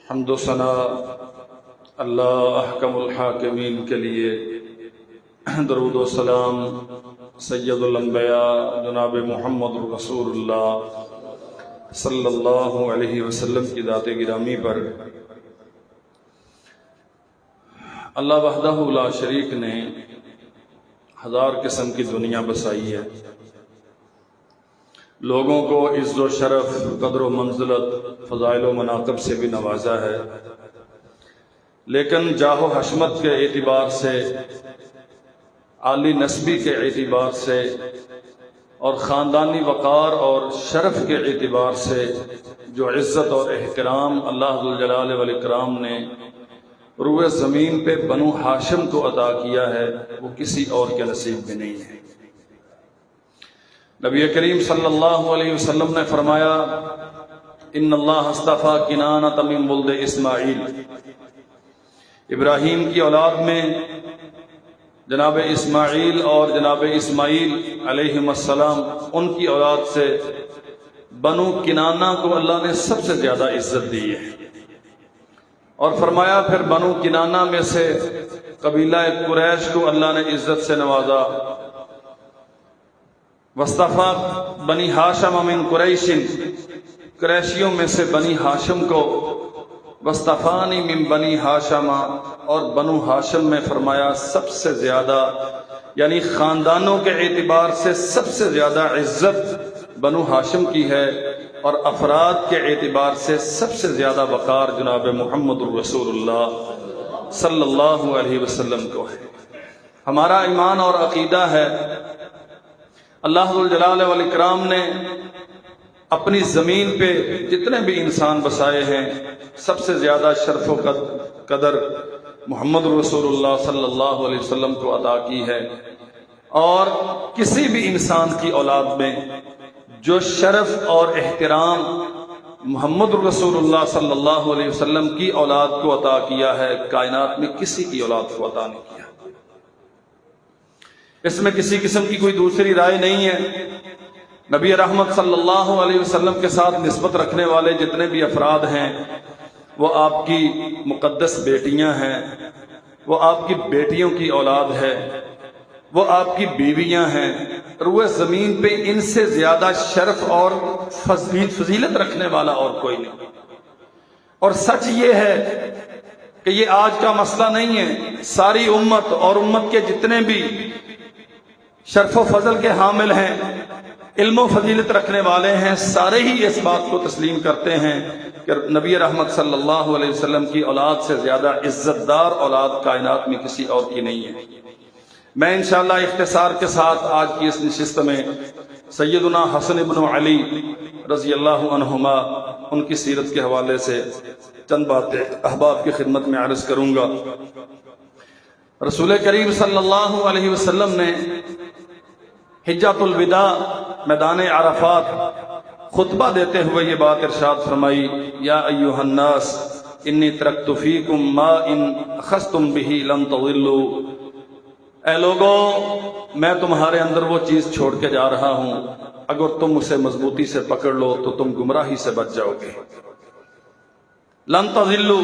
حمد و ثنا اللہ احکم الحاکمین کے لیے، درود و سلام سید الانبیاء جناب محمد رسول اللہ صلی اللہ علیہ وسلم کی ذات گرامی پر۔ اللہ وحدہ لا شریک نے ہزار قسم کی دنیا بسائی ہے، لوگوں کو عز و شرف، قدر و منزلت، فضائل و مناقب سے بھی نوازا ہے، لیکن جاہ و حشمت کے اعتبار سے، عالی نسبی کے اعتبار سے اور خاندانی وقار اور شرف کے اعتبار سے جو عزت اور احترام اللہ ذوالجلال والاکرام نے روئے زمین پہ بنو ہاشم کو عطا کیا ہے، وہ کسی اور کے نصیب میں نہیں ہے۔ نبی کریم صلی اللہ علیہ وسلم نے فرمایا، ان اللہ اصطفیٰ کنانۃ من ولد اسماعیل، ابراہیم کی اولاد میں جناب اسماعیل اور جناب اسماعیل علیہم السلام، ان کی اولاد سے بنو کنانہ کو اللہ نے سب سے زیادہ عزت دی ہے، اور فرمایا پھر بنو کنانہ میں سے قبیلہ قریش کو اللہ نے عزت سے نوازا، وَاصْطَفَىٰ بنی ہاشم من قریش، قریشیوں میں سے بنی ہاشم کو، وَاصْطَفَانِي من بنی ہاشم، اور بنو ہاشم میں فرمایا سب سے زیادہ، یعنی خاندانوں کے اعتبار سے سب سے زیادہ عزت بنو ہاشم کی ہے، اور افراد کے اعتبار سے سب سے زیادہ وقار جناب محمد الرسول اللہ صلی اللہ علیہ وسلم کو ہے۔ ہمارا ایمان اور عقیدہ ہے، اللہ ذوالجلال والاکرام نے اپنی زمین پہ جتنے بھی انسان بسائے ہیں، سب سے زیادہ شرف و قدر محمد رسول اللہ صلی اللہ علیہ وسلم کو عطا کی ہے، اور کسی بھی انسان کی اولاد میں جو شرف اور احترام محمد رسول اللہ صلی اللہ علیہ وسلم کی اولاد کو عطا کیا ہے، کائنات میں کسی کی اولاد کو عطا نہیں کیا۔ اس میں کسی قسم کی کوئی دوسری رائے نہیں ہے۔ نبی رحمت صلی اللہ علیہ وسلم کے ساتھ نسبت رکھنے والے جتنے بھی افراد ہیں، وہ آپ کی مقدس بیٹیاں ہیں، وہ آپ کی بیٹیوں کی اولاد ہے، وہ آپ کی بیویاں ہیں، روئے زمین پہ ان سے زیادہ شرف اور فضیلت رکھنے والا اور کوئی نہیں۔ اور سچ یہ ہے کہ یہ آج کا مسئلہ نہیں ہے، ساری امت اور امت کے جتنے بھی شرف و فضل کے حامل ہیں، علم و فضیلت رکھنے والے ہیں، سارے ہی اس بات کو تسلیم کرتے ہیں کہ نبی رحمت صلی اللہ علیہ وسلم کی اولاد سے زیادہ عزت دار اولاد کائنات میں کسی اور کی نہیں ہے۔ میں انشاءاللہ اختصار کے ساتھ آج کی اس نشست میں سیدنا حسن بن علی رضی اللہ عنہما، ان کی سیرت کے حوالے سے چند باتیں احباب کی خدمت میں عرض کروں گا۔ رسول کریم صلی اللہ علیہ وسلم نے حجۃ الوداع میدان عرفات خطبہ دیتے ہوئے یہ بات ارشاد فرمائی، یا ایھا الناس انی ترکت فیکم ما ان اخذتم بہ لن تضلوا، اے لوگو میں تمہارے اندر وہ چیز چھوڑ کے جا رہا ہوں، اگر تم اسے مضبوطی سے پکڑ لو تو تم گمراہی سے بچ جاؤ گے۔ لن تضلوا،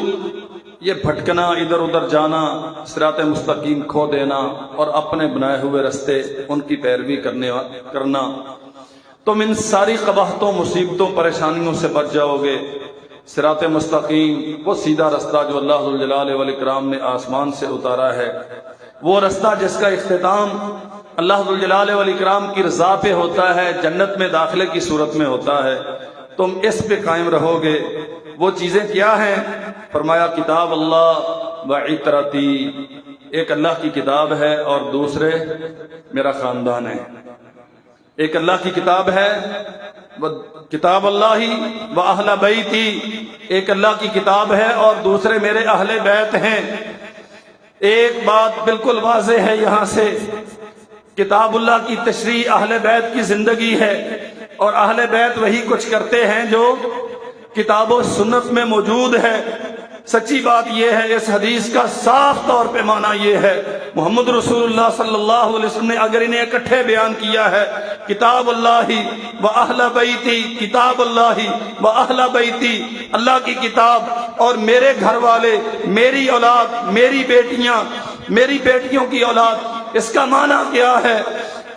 یہ بھٹکنا، ادھر ادھر جانا، صراط مستقیم کھو دینا اور اپنے بنائے ہوئے رستے ان کی پیروی کرنا، تم ان ساری قباحتوں، مصیبتوں، پریشانیوں سے بچ جاؤ گے۔ صراط مستقیم وہ سیدھا رستہ جو اللہ ذوالجلال والاکرام نے آسمان سے اتارا ہے، وہ رستہ جس کا اختتام اللہ ذوالجلال والاکرام کی رضا پہ ہوتا ہے، جنت میں داخلے کی صورت میں ہوتا ہے، تم اس پہ قائم رہو گے۔ وہ چیزیں کیا ہیں؟ فرمایا کتاب اللہ و عطرتی، ایک اللہ کی کتاب ہے اور دوسرے میرا خاندان ہے۔ ایک اللہ کی کتاب ہے، کتاب اللہ و اہل بیتی، ایک اللہ کی کتاب ہے اور دوسرے میرے اہل بیت ہیں۔ ایک بات بالکل واضح ہے یہاں سے، کتاب اللہ کی تشریح اہل بیت کی زندگی ہے، اور اہل بیت وہی کچھ کرتے ہیں جو کتاب و سنت میں موجود ہے۔ سچی بات یہ ہے، اس حدیث کا صاف طور پہ معنی یہ ہے، محمد رسول اللہ صلی اللہ علیہ وسلم نے اگر انہیں اکٹھے بیان کیا ہے، کتاب اللہ و اہل بیتی، کتاب اللہ و اہل بیتی، اللہ کی کتاب اور میرے گھر والے، میری اولاد، میری بیٹیاں، میری بیٹیوں کی اولاد، اس کا معنی کیا ہے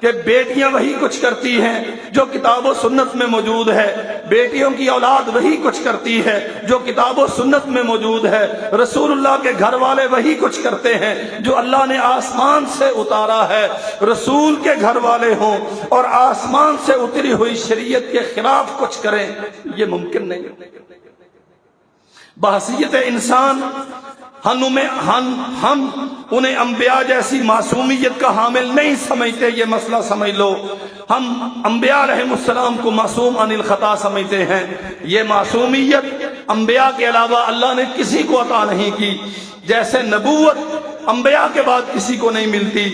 کہ بیٹیاں وہی کچھ کرتی ہیں جو کتاب و سنت میں موجود ہے، بیٹیوں کی اولاد وہی کچھ کرتی ہے جو کتاب و سنت میں موجود ہے، رسول اللہ کے گھر والے وہی کچھ کرتے ہیں جو اللہ نے آسمان سے اتارا ہے۔ رسول کے گھر والے ہوں اور آسمان سے اتری ہوئی شریعت کے خلاف کچھ کریں، یہ ممکن نہیں۔ بحیثیت انسان ہم انہیں انبیاء جیسی معصومیت کا حامل نہیں سمجھتے، یہ مسئلہ سمجھ لو۔ ہم انبیاء علیہ السلام کو معصوم عن الخطا سمجھتے ہیں، یہ معصومیت انبیاء کے علاوہ اللہ نے کسی کو عطا نہیں کی۔ جیسے نبوت انبیاء کے بعد کسی کو نہیں ملتی،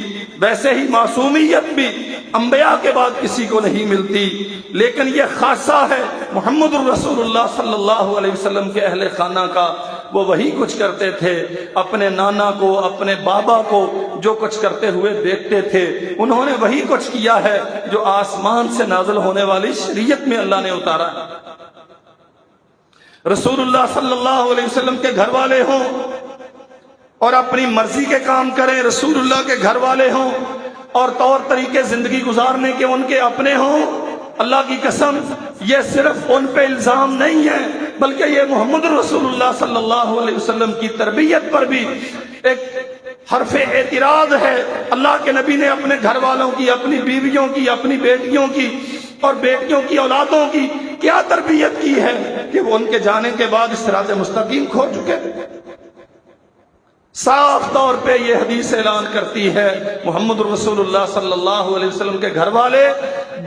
ویسے ہی معصومیت بھی انبیاء کے بعد کسی کو نہیں ملتی، لیکن یہ خاصہ ہے محمد الرسول اللہ صلی اللہ علیہ وسلم کے اہل خانہ کا۔ وہ وہی کچھ کرتے تھے، اپنے نانا کو، اپنے بابا کو جو کچھ کرتے ہوئے دیکھتے تھے، انہوں نے وہی کچھ کیا ہے جو آسمان سے نازل ہونے والی شریعت میں اللہ نے اتارا ہے۔ رسول اللہ صلی اللہ علیہ وسلم کے گھر والے ہوں اور اپنی مرضی کے کام کریں، رسول اللہ کے گھر والے ہوں اور طور طریقے زندگی گزارنے کے ان کے اپنے ہوں، اللہ کی قسم یہ صرف ان پہ الزام نہیں ہے، بلکہ یہ محمد رسول اللہ صلی اللہ علیہ وسلم کی تربیت پر بھی ایک حرف اعتراض ہے۔ اللہ کے نبی نے اپنے گھر والوں کی، اپنی بیویوں کی، اپنی بیٹیوں کی اور بیٹیوں کی اولادوں کی کیا تربیت کی ہے کہ وہ ان کے جانے کے بعد اس صراط مستقیم کھو چکے۔ صاف طور پہ یہ حدیث اعلان کرتی ہے محمد رسول اللہ صلی اللہ علیہ وسلم کے گھر والے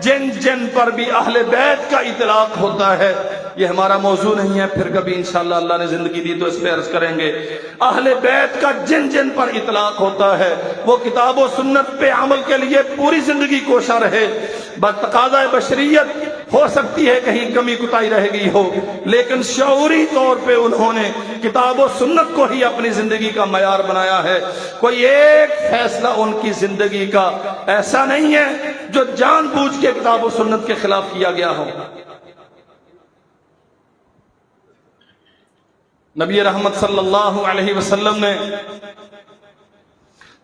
جن جن پر بھی اہل بیت کا اطلاق ہوتا ہے، یہ ہمارا موضوع نہیں ہے، پھر کبھی انشاءاللہ اللہ نے زندگی دی تو اس پہ عرض کریں گے۔ اہل بیت کا جن جن پر اطلاق ہوتا ہے وہ کتاب و سنت پہ عمل کے لیے پوری زندگی کوشاں رہے۔ بتقاضۂ بشریت ہو سکتی ہے کہیں کمی کوتاہی رہ گئی ہو، لیکن شعوری طور پہ انہوں نے کتاب و سنت کو ہی اپنی زندگی کا معیار بنایا ہے۔ کوئی ایک فیصلہ ان کی زندگی کا ایسا نہیں ہے جو جان بوجھ کے کتاب و سنت کے خلاف کیا گیا ہو۔ نبی رحمت صلی اللہ علیہ وسلم نے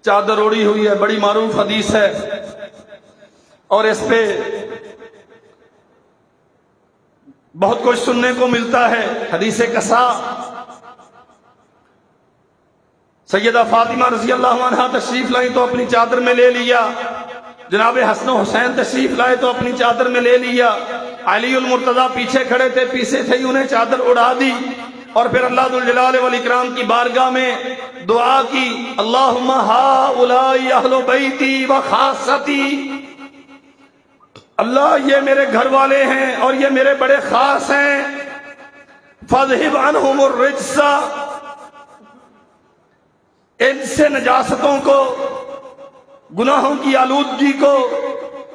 چادر اوڑی ہوئی ہے، بڑی معروف حدیث ہے، اور اس پہ بہت کچھ سننے کو ملتا ہے۔ حدیث قصا، سیدہ فاطمہ رضی اللہ عنہا تشریف لائیں تو اپنی چادر میں لے لیا، جناب حسن و حسین تشریف لائے تو اپنی چادر میں لے لیا، علی المرتضیٰ پیچھے کھڑے تھے، پیچھے تھے انہیں چادر اڑا دی، اور پھر اللہ ذوالجلال والاکرام کی بارگاہ میں دعا کی، اللہم ہؤلاء اہل بیتی و خاصتی، اللہ یہ میرے گھر والے ہیں اور یہ میرے بڑے خاص ہیں، فاذہب عنہم الرجس، ان سے نجاستوں کو، گناہوں کی آلودگی کو،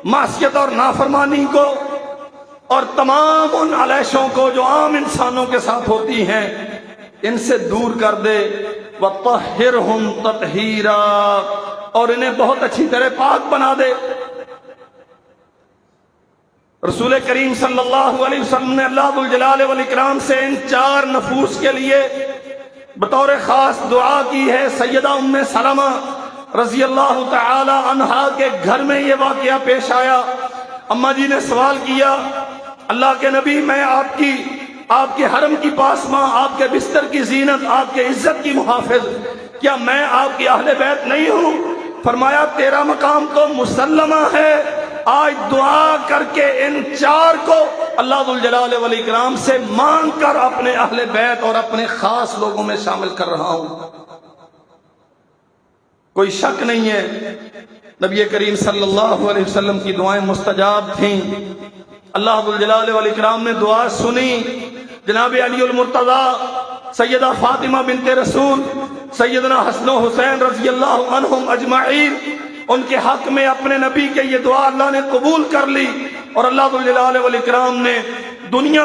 معصیت اور نافرمانی کو اور تمام ان علیشوں کو جو عام انسانوں کے ساتھ ہوتی ہیں ان سے دور کر دے، وطہرہم تطہیرا، اور انہیں بہت اچھی طرح پاک بنا دے۔ رسول کریم صلی اللہ علیہ وسلم نے اللہ ذوالجلال والاکرام سے ان چار نفوس کے لیے بطور خاص دعا کی ہے۔ سیدہ ام سلمہ رضی اللہ تعالی عنہا کے گھر میں یہ واقعہ پیش آیا۔ اماں جی نے سوال کیا، اللہ کے نبی میں آپ کے حرم کی پاسماں، آپ کے بستر کی زینت، آپ کے عزت کی محافظ، کیا میں آپ کی اہل بیت نہیں ہوں؟ فرمایا تیرا مقام تو مسلمہ ہے، آج دعا کر کے ان چار کو اللہ ذوالجلال والاکرام سے مانگ کر اپنے اہل بیت اور اپنے خاص لوگوں میں شامل کر رہا ہوں۔ کوئی شک نہیں ہے نبی کریم صلی اللہ علیہ وسلم کی دعائیں مستجاب تھیں۔ اللہ ذوالجلال والاکرام نے دعا سنی، جناب علی المرتضیٰ، سیدہ فاطمہ بنت رسول، سیدنا حسن و حسین رضی اللہ عنہم اجمعین، ان کے حق میں اپنے نبی کے یہ دعا اللہ نے قبول کر لی، اور اللہ ذوالجلال والاکرام نے دنیا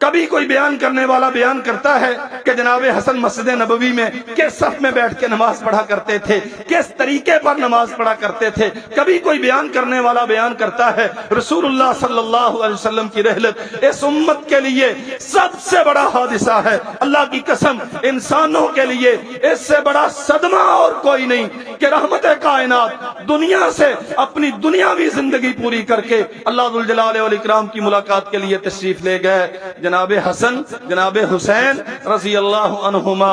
کبھی کوئی بیان کرنے والا بیان کرتا ہے کہ جناب حسن مسجد نبوی میں کس صف میں بیٹھ کے نماز پڑھا کرتے تھے، کس طریقے پر نماز پڑھا کرتے تھے۔ کبھی کوئی بیان کرنے والا بیان کرتا ہے رسول اللہ صلی اللہ علیہ وسلم کی رحلت اس امت کے لیے سب سے بڑا حادثہ ہے۔ اللہ کی قسم انسانوں کے لیے اس سے بڑا صدمہ اور کوئی نہیں کہ رحمت کائنات دنیا سے اپنی دنیاوی زندگی پوری کر کے اللہ ذوالجلال والاکرام کی ملاقات کے لیے تشریف لے گئے۔ جناب حسن جناب حسین رضی اللہ عنہما،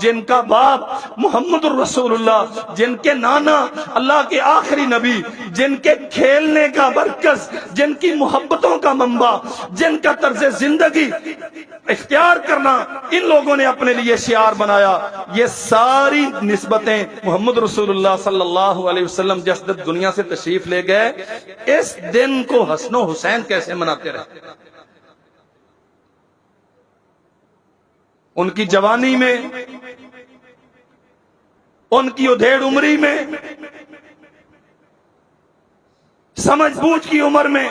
جن کا باپ محمد الرسول اللہ، جن کے نانا اللہ کے آخری نبی، جن کے کھیلنے کا مرکز، جن کی محبتوں کا منبع، جن کا طرز زندگی اختیار کرنا ان لوگوں نے اپنے لیے شعار بنایا، یہ ساری نسبتیں محمد رسول اللہ صلی اللہ علیہ وسلم جس دن دنیا سے تشریف لے گئے، اس دن کو حسن و حسین کیسے مناتے رہے؟ ان کی جوانی میں، ان کی ادھیڑ عمری میں، سمجھ بوجھ کی عمر میں،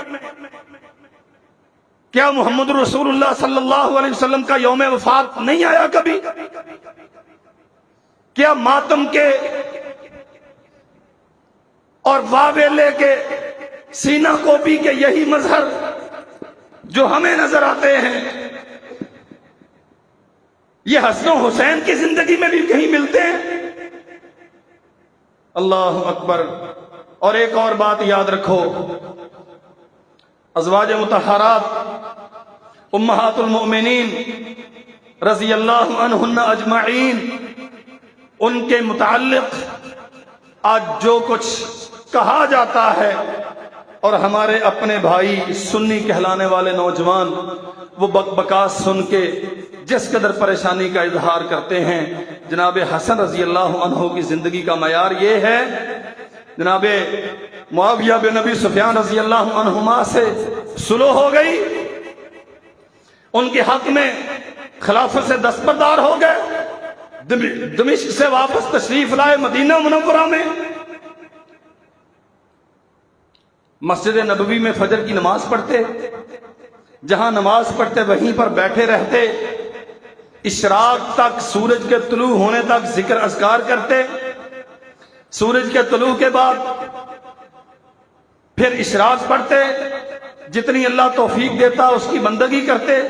کیا محمد رسول اللہ صلی اللہ علیہ وسلم کا یوم وفات نہیں آیا کبھی؟ کیا ماتم کے اور واویلے کے سینہ کوبی کے یہی مظہر جو ہمیں نظر آتے ہیں یہ حسن و حسین کی زندگی میں بھی کہیں ملتے ہیں؟ اللہ اکبر۔ اور ایک اور بات یاد رکھو، ازواج مطہرات امہات المؤمنین رضی اللہ عنہن اجمعین، ان کے متعلق آج جو کچھ کہا جاتا ہے اور ہمارے اپنے بھائی سنی کہلانے والے نوجوان وہ بکبکاس سن کے جس قدر پریشانی کا اظہار کرتے ہیں، جناب حسن رضی اللہ عنہ کی زندگی کا معیار یہ ہے، جناب معاویہ بن ابی سفیان رضی اللہ عنہما سے صلح ہو گئی، ان کے حق میں خلافت سے دستبردار ہو گئے، دمشق سے واپس تشریف لائے مدینہ منورہ میں، مسجد نبوی میں فجر کی نماز پڑھتے، جہاں نماز پڑھتے وہیں پر بیٹھے رہتے، اشراق تک، سورج کے طلوع ہونے تک ذکر اذکار کرتے، سورج کے طلوع کے بعد پھر اشراق پڑھتے، جتنی اللہ توفیق دیتا اس کی بندگی کرتے،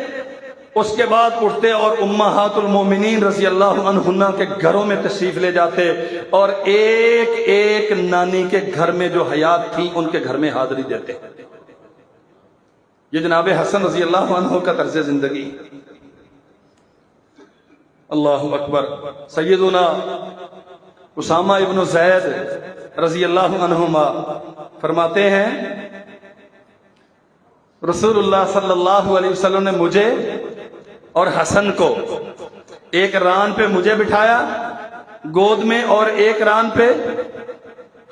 اس کے بعد اٹھتے اور امہات المومنین رضی اللہ عنہن کے گھروں میں تشریف لے جاتے اور ایک ایک نانی کے گھر میں جو حیات تھی ان کے گھر میں حاضری دیتے۔ یہ جناب حسن رضی اللہ عنہ کا طرز زندگی۔ اللہ اکبر۔ سیدنا اسامہ ابن زید رضی اللہ عنہما فرماتے ہیں رسول اللہ صلی اللہ علیہ وسلم نے مجھے اور حسن کو ایک ران پہ مجھے بٹھایا گود میں اور ایک ران پہ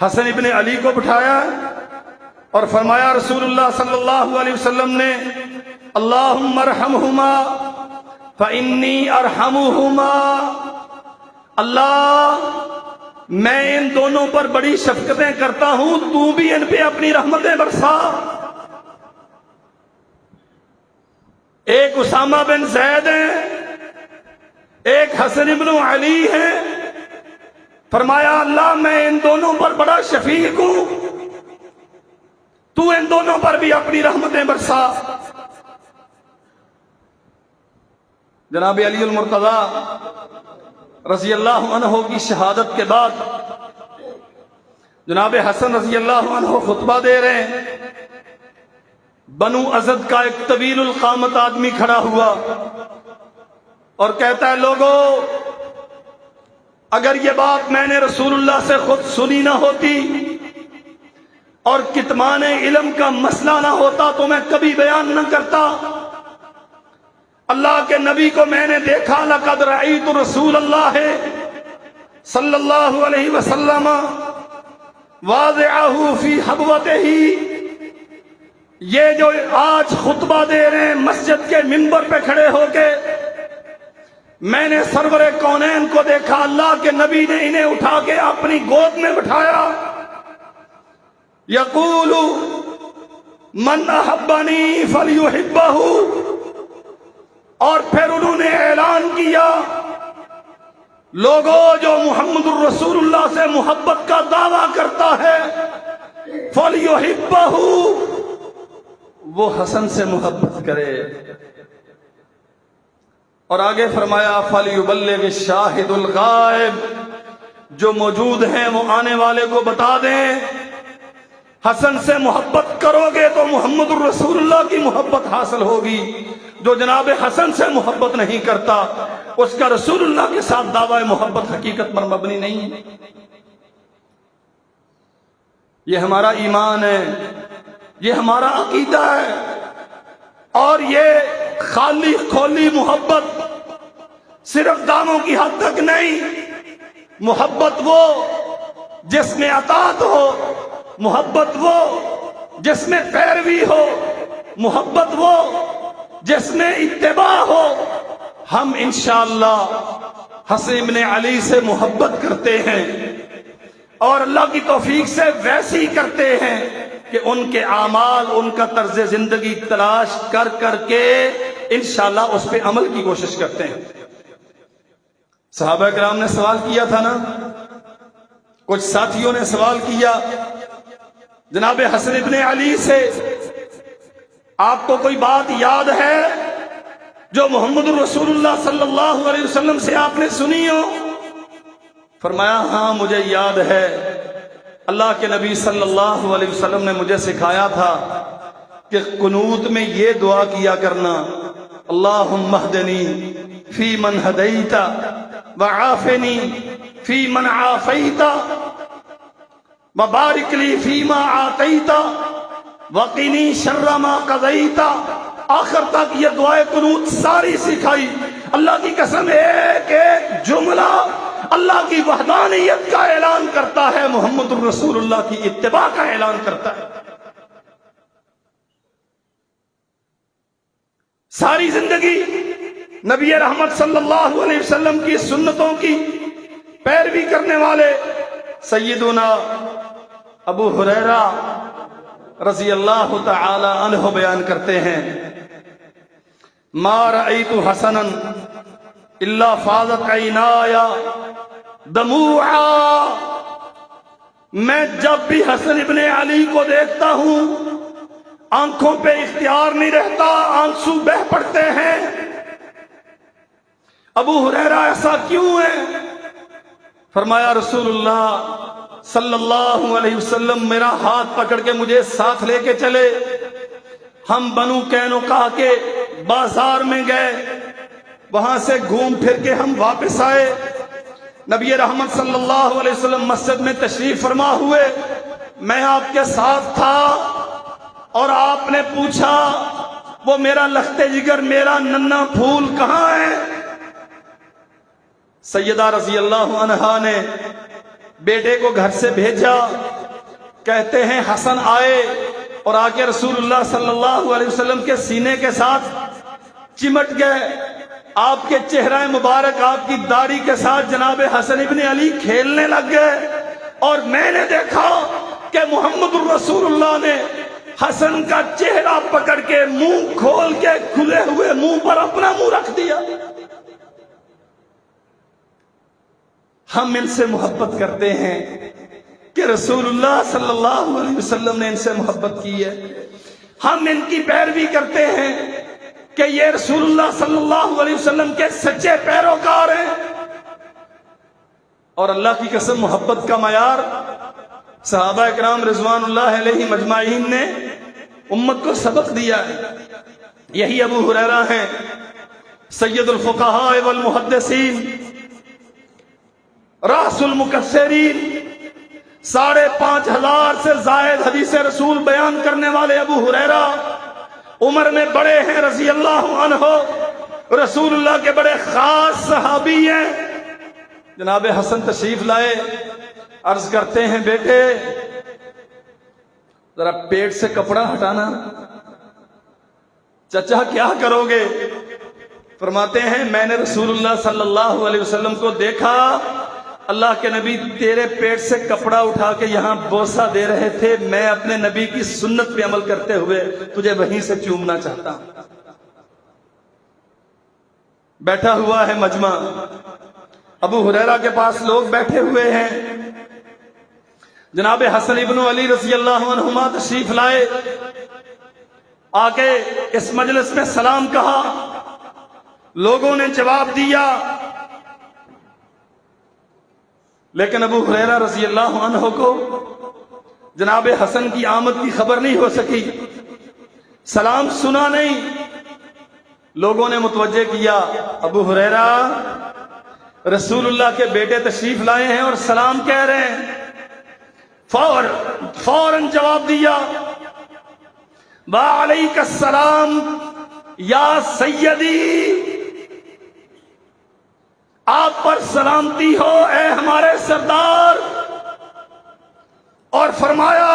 حسن ابن علی کو بٹھایا اور فرمایا رسول اللہ صلی اللہ علیہ وسلم نے اللہم ارحمہما فإنی ارحمہما، اللہ میں ان دونوں پر بڑی شفقتیں کرتا ہوں، تو بھی ان پہ اپنی رحمتیں برسا۔ ایک اسامہ بن زید ہیں، ایک حسن ابن علی ہیں، فرمایا اللہ میں ان دونوں پر بڑا شفیق ہوں، تو ان دونوں پر بھی اپنی رحمتیں برسا۔ جناب علی المرتضی رضی اللہ عنہ کی شہادت کے بعد جناب حسن رضی اللہ عنہ خطبہ دے رہے ہیں، بنو اسد کا ایک طویل القامت آدمی کھڑا ہوا اور کہتا ہے لوگوں اگر یہ بات میں نے رسول اللہ سے خود سنی نہ ہوتی اور کتمان علم کا مسئلہ نہ ہوتا تو میں کبھی بیان نہ کرتا۔ اللہ کے نبی کو میں نے دیکھا، لقد رأیت رسول اللہ صلی اللہ علیہ وسلم واضعہ فی حبوتہ، یہ جو آج خطبہ دے رہے ہیں مسجد کے منبر پہ کھڑے ہو کے، میں نے سرور کونین کو دیکھا، اللہ کے نبی نے انہیں اٹھا کے اپنی گود میں بٹھایا، یقول من احبنی فلیحبہ، اور پھر انہوں نے اعلان کیا، لوگوں جو محمد الرسول اللہ سے محبت کا دعویٰ کرتا ہے فَلْيُحِبَّهُ، وہ حسن سے محبت کرے۔ اور آگے فرمایا فَلْيُبَلِّغِ الشَّاهِدُ الْغَائِبُ، جو موجود ہیں وہ آنے والے کو بتا دیں، حسن سے محبت کرو گے تو محمد الرسول اللہ کی محبت حاصل ہوگی۔ جو جناب حسن سے محبت نہیں کرتا اس کا رسول اللہ کے ساتھ دعوی محبت حقیقت پر مبنی نہیں ہے۔ یہ ہمارا ایمان ہے، یہ ہمارا عقیدہ ہے، اور یہ خالی کھولی محبت صرف داموں کی حد تک نہیں، محبت وہ جس میں اطاعت ہو، محبت وہ جس میں پیروی ہو، محبت وہ جس میں اتباع ہو۔ ہم انشاءاللہ حسن بن علی سے محبت کرتے ہیں اور اللہ کی توفیق سے ویسی کرتے ہیں کہ ان کے اعمال، ان کا طرز زندگی تلاش کر کر کے انشاءاللہ اس پہ عمل کی کوشش کرتے ہیں۔ صحابہ کرام نے سوال کیا تھا نا، کچھ ساتھیوں نے سوال کیا جناب حسن ابن علی سے، آپ کو کوئی بات یاد ہے جو محمد الرسول اللہ صلی اللہ علیہ وسلم سے آپ نے سنی ہو؟ فرمایا ہاں مجھے یاد ہے، اللہ کے نبی صلی اللہ علیہ وسلم نے مجھے سکھایا تھا کہ قنوت میں یہ دعا کیا کرنا، اللہم اہدنی فی من ہدیت وعافنی فی من عافیت وبارک لی فیما آتیت وقنی شر ما قضیت۔ آخر تک یہ دعائے قنوت ساری سکھائی۔ اللہ کی قسم ایک ایک جملہ اللہ کی وحدانیت کا اعلان کرتا ہے، محمد الرسول اللہ کی اتباع کا اعلان کرتا ہے۔ ساری زندگی نبی رحمت صلی اللہ علیہ وسلم کی سنتوں کی پیروی کرنے والے سیدنا ابو ہریرہ رضی اللہ تعالی عنہ بیان کرتے ہیں، ما رأیت حسنا الا فاضت عینایا دموعا، میں جب بھی حسن ابن علی کو دیکھتا ہوں آنکھوں پہ اختیار نہیں رہتا، آنسو بہہ پڑتے ہیں۔ ابو ہریرہ ایسا کیوں ہے؟ فرمایا رسول اللہ صلی اللہ علیہ وسلم میرا ہاتھ پکڑ کے مجھے ساتھ لے کے چلے، ہم بنو قینقاع کے بازار میں گئے، وہاں سے گھوم پھر کے ہم واپس آئے، نبی رحمت صلی اللہ علیہ وسلم مسجد میں تشریف فرما ہوئے، میں آپ کے ساتھ تھا اور آپ نے پوچھا وہ میرا لخت جگر، میرا ننھا پھول کہاں ہے؟ سیدہ رضی اللہ عنہا نے بیٹے کو گھر سے بھیجا، کہتے ہیں حسن آئے اور آ کے رسول اللہ صلی اللہ علیہ وسلم کے سینے کے ساتھ چمٹ گئے، آپ کے چہرہ مبارک، آپ کی داڑھی کے ساتھ جناب حسن ابن علی کھیلنے لگ گئے، اور میں نے دیکھا کہ محمد الرسول اللہ نے حسن کا چہرہ پکڑ کے منہ کھول کے کھلے ہوئے منہ پر اپنا منہ رکھ دیا۔ ہم ان سے محبت کرتے ہیں کہ رسول اللہ صلی اللہ علیہ وسلم نے ان سے محبت کی ہے، ہم ان کی پیروی کرتے ہیں کہ یہ رسول اللہ صلی اللہ علیہ وسلم کے سچے پیروکار ہیں۔ اور اللہ کی قسم محبت کا معیار صحابہ کرام رضوان اللہ علیہ مجمعین نے امت کو سبق دیا ہے۔ یہی ابو ہریرہ ہیں سید الفقہاء والمحدثین، راس المکثرین، 5,500 سے زائد حدیث رسول بیان کرنے والے ابو ہریرہ عمر میں بڑے ہیں رضی اللہ عنہ، رسول اللہ کے بڑے خاص صحابی ہیں۔ جناب حسن تشریف لائے، عرض کرتے ہیں بیٹے ذرا پیٹ سے کپڑا ہٹانا۔ چچا کیا کرو گے؟ فرماتے ہیں میں نے رسول اللہ صلی اللہ علیہ وسلم کو دیکھا، اللہ کے نبی تیرے پیٹ سے کپڑا اٹھا کے یہاں بوسہ دے رہے تھے، میں اپنے نبی کی سنت پہ عمل کرتے ہوئے تجھے وہیں سے چومنا چاہتا ہوں۔ بیٹھا ہوا ہے مجمع، ابو ہریرہ کے پاس لوگ بیٹھے ہوئے ہیں، جناب حسن ابن علی رضی اللہ عنہما تشریف لائے، آ کے اس مجلس میں سلام کہا، لوگوں نے جواب دیا، لیکن ابو ہریرہ رضی اللہ عنہ کو جناب حسن کی آمد کی خبر نہیں ہو سکی، سلام سنا نہیں۔ لوگوں نے متوجہ کیا، ابو ہریرہ رسول اللہ کے بیٹے تشریف لائے ہیں اور سلام کہہ رہے ہیں، فوراً جواب دیا، وعلیک السلام یا سیدی، آپ پر سلامتی ہو اے ہمارے سردار۔ اور فرمایا،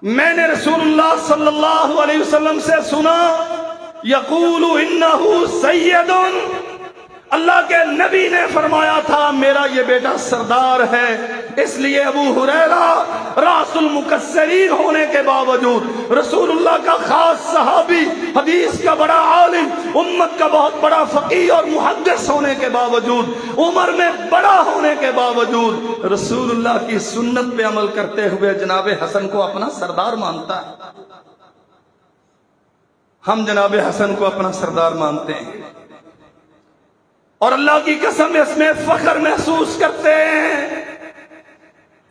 میں نے رسول اللہ صلی اللہ علیہ وسلم سے سنا، یقول انہ سید، اللہ کے نبی نے فرمایا تھا میرا یہ بیٹا سردار ہے، اس لیے ابو ہریرہ راس المکسرین ہونے کے باوجود، رسول اللہ کا خاص صحابی، حدیث کا بڑا عالم، امت کا بہت بڑا فقیہ اور محدث ہونے کے باوجود، عمر میں بڑا ہونے کے باوجود، رسول اللہ کی سنت پہ عمل کرتے ہوئے جناب حسن کو اپنا سردار مانتا ہے۔ ہم جناب حسن کو اپنا سردار مانتے ہیں اور اللہ کی قسم اس میں فخر محسوس کرتے ہیں۔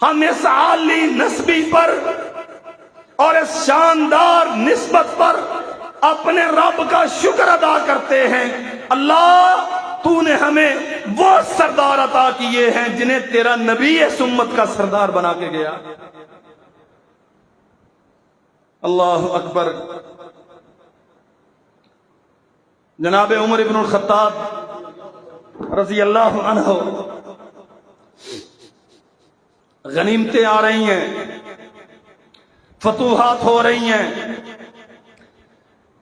ہم اس عالی نسبی پر اور اس شاندار نسبت پر اپنے رب کا شکر ادا کرتے ہیں، اللہ تو نے ہمیں وہ سردار عطا کیے ہیں جنہیں تیرا نبی اس امت کا سردار بنا کے گیا۔ اللہ اکبر۔ جناب عمر ابن الخطاب رضی اللہ عنہ، غنیمتیں آ رہی ہیں، فتوحات ہو رہی ہیں،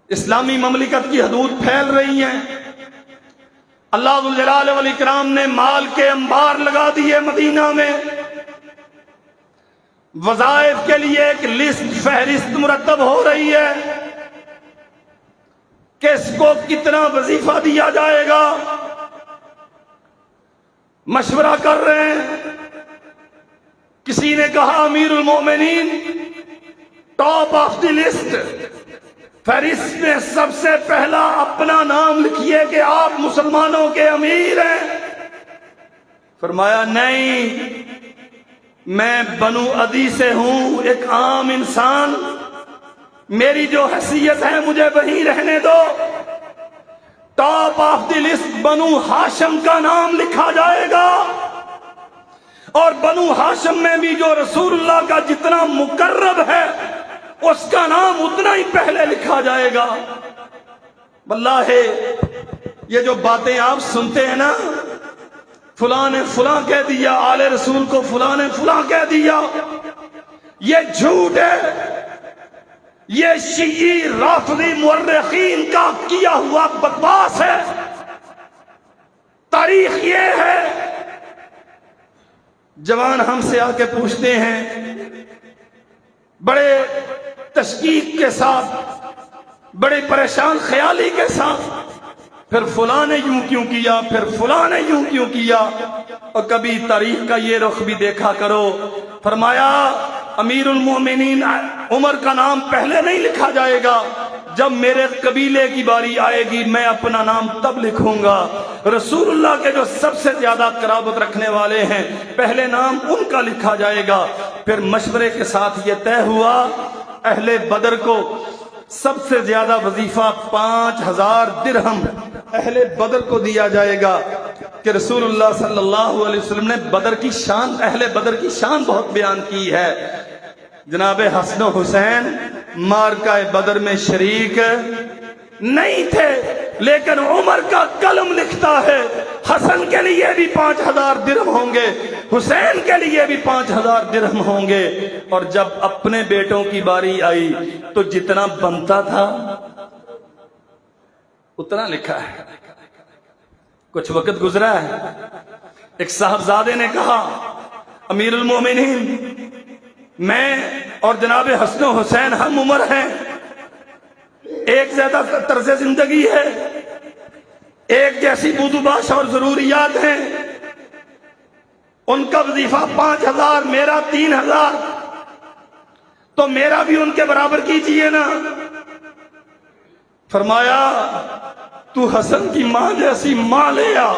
اسلامی مملکت کی حدود پھیل رہی ہیں، اللہ ذوالجلال والاکرام نے مال کے انبار لگا دیے مدینہ میں، وظائف کے لیے ایک لسٹ فہرست مرتب ہو رہی ہے، کس کو کتنا وظیفہ دیا جائے گا، مشورہ کر رہے ہیں۔ کسی نے کہا امیر المومنین ٹاپ آف دی لسٹ، فہرست میں سب سے پہلا اپنا نام لکھیے کہ آپ مسلمانوں کے امیر ہیں۔ فرمایا نہیں، میں بنو عدی سے ہوں، ایک عام انسان، میری جو حیثیت ہے مجھے وہیں رہنے دو۔ ٹاپ آف دی لسٹ بنو ہاشم کا نام لکھا جائے گا، اور بنو ہاشم میں بھی جو رسول اللہ کا جتنا مقرب ہے اس کا نام اتنا ہی پہلے لکھا جائے گا۔ واللہ یہ جو باتیں آپ سنتے ہیں نا، فلاں نے فلاں کہہ دیا، آل رسول کو فلاں نے فلاں کہہ دیا، یہ جھوٹ ہے، یہ شیعی رافضی مورخین کا کیا ہوا بکواس ہے۔ تاریخ یہ ہے، جوان ہم سے آ کے پوچھتے ہیں بڑے تشکیک کے ساتھ، بڑے پریشان خیالی کے ساتھ، پھر فلاں نے یوں کیوں کیا، پھر فلاں نے یوں کیوں کیا، اور کبھی تاریخ کا یہ رخ بھی دیکھا کرو۔ فرمایا امیر المومنین عمر کا نام پہلے نہیں لکھا جائے گا، جب میرے قبیلے کی باری آئے گی میں اپنا نام تب لکھوں گا۔ رسول اللہ کے جو سب سے زیادہ قرابت رکھنے والے ہیں پہلے نام ان کا لکھا جائے گا۔ پھر مشورے کے ساتھ یہ طے ہوا اہل بدر کو سب سے زیادہ وظیفہ 5000 درہم اہل بدر کو دیا جائے گا، کہ رسول اللہ صلی اللہ علیہ وسلم نے بدر کی شان، اہل بدر کی شان بہت بیان کی ہے۔ جناب حسن و حسین معرکہ بدر میں شریک نہیں تھے، لیکن عمر کا قلم لکھتا ہے حسن کے لیے بھی 5000 درہم ہوں گے، حسین کے لیے بھی 5000 درہم ہوں گے۔ اور جب اپنے بیٹوں کی باری آئی تو جتنا بنتا تھا اتنا لکھا ہے۔ کچھ وقت گزرا ہے، ایک صاحبزادے نے کہا امیر المومنین میں اور جناب حسن و حسین ہم عمر ہیں، ایک زیادہ طرز زندگی ہے، ایک جیسی بدو باش اور ضروریات ہیں، ان کا وظیفہ 5000، میرا 3000، تو میرا بھی ان کے برابر کیجئے نا۔ فرمایا تو حسن کی ماں جیسی ماں لے آ،